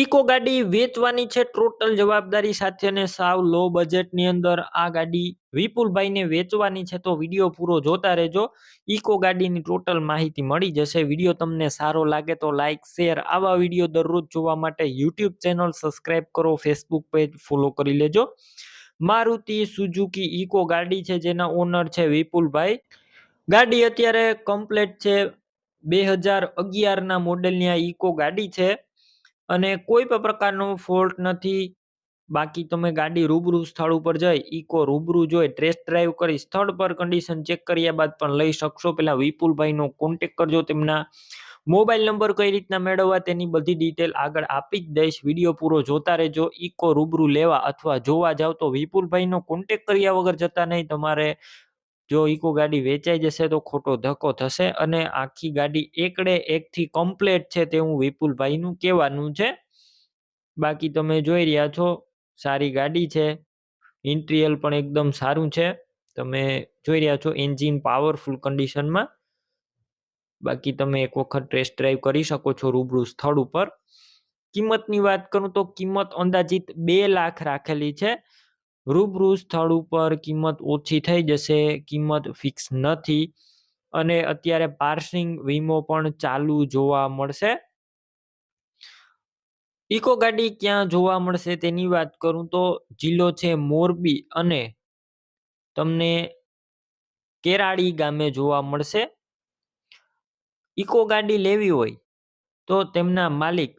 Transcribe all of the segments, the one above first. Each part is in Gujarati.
ઇકો ગાડી વેચવાની છે ટોટલ જવાબદારી સાથે અને સાવ લો બજેટની અંદર આ ગાડી વિપુલભાઈને વેચવાની છે, તો વિડીયો પૂરો જોતા રહેજો. ઇકો ગાડીની ટોટલ માહિતી મળી જશે. વિડીયો તમને સારો લાગે તો લાઈક શેર, આવા વિડીયો દરરોજ જોવા માટે યુટ્યુબ ચેનલ સબસ્ક્રાઈબ કરો, ફેસબુક પેજ ફોલો કરી લેજો. મારુતિ સુઝુકી ઇકો ગાડી છે જેના ઓનર છે વિપુલભાઈ. ગાડી અત્યારે કમ્પ્લેટ છે. 2011ના મોડેલની આ ઇકો ગાડી છે અને કોઈ પણ પ્રકારનો ફોલ્ટ નથી. બાકી તમે ગાડી રૂબરૂ સ્થળ ઉપર જઈ ઇકો રૂબરૂ જોઈ ટેસ્ટ ડ્રાઈવ કરી સ્થળ પર કન્ડિશન ચેક કર્યા બાદ પણ લઈ શકશો. પેલા વિપુલભાઈનો કોન્ટેક કરજો. તેમના મોબાઈલ નંબર કઈ રીતના મેળવવા તેની બધી ડિટેલ આગળ આપી જ દઈશ. વિડીયો પૂરો જોતા રહેજો. ઇકો રૂબરૂ લેવા અથવા જોવા જાવ તો વિપુલભાઈનો કોન્ટેક કર્યા વગર જતા નહીં. તમારે જો ઇકો ગાડી વેચાઈ જશે તો ખોટો ધક્કો થશે અને આખી ગાડી એકડે એકથી કમ્પ્લેટ છે તેવું વિપુલભાઈનું કહેવાનું છે. બાકી તમે જોઈ રહ્યા છો સારી ગાડી છે. ઇન્ટિરિયર પણ એકદમ સારું છે. તમે જોઈ રહ્યા છો એન્જિન પાવરફુલ કન્ડિશનમાં. બાકી તમે એક વખત ટેસ્ટ ડ્રાઈવ કરી શકો છો રૂબરૂ સ્થળ ઉપર. કિંમતની વાત કરું તો કિંમત અંદાજિત 2 લાખ રાખેલી છે. રૂબરૂ સ્થળ ઉપર કિંમત ઓછી થઈ જશે, કિંમત ફિક્સ નથી અને અત્યારે પાર્સિંગ વીમો પણ ચાલુ જોવા મળશે. ઇકો ગાડી ક્યાં જોવા મળશે તેની વાત કરું તો જિલ્લો છે મોરબી અને તમને કેરાડી ગામે જોવા મળશે. ઇકો ગાડી લેવી હોય તો તેમના માલિક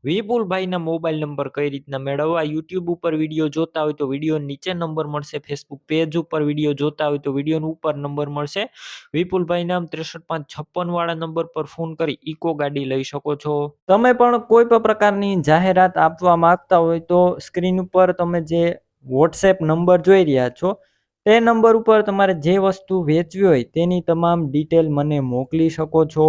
વિપુલભાઈના મોબાઈલ નંબર કઈ રીતના મેળવવા, યુટ્યુબ ઉપર વિડીયો જોતા હોય તો વિડીયો નીચે નંબર મળશે, ફેસબુક પેજ ઉપર વિડીયો જોતા હોય તો વિડીયો ઉપર નંબર મળશે. વિપુલભાઈ નામ 6356 વાળા નંબર પર ફોન કરી ઇકો ગાડી લઈ શકો છો. તમે પણ કોઈ પણ પ્રકારની જાહેરાત આપવા માંગતા હોય તો સ્ક્રીન ઉપર તમે જે વોટ્સએપ નંબર જોઈ રહ્યા છો તે નંબર ઉપર તમારે જે વસ્તુ વેચવી હોય તેની તમામ ડિટેલ મને મોકલી શકો છો.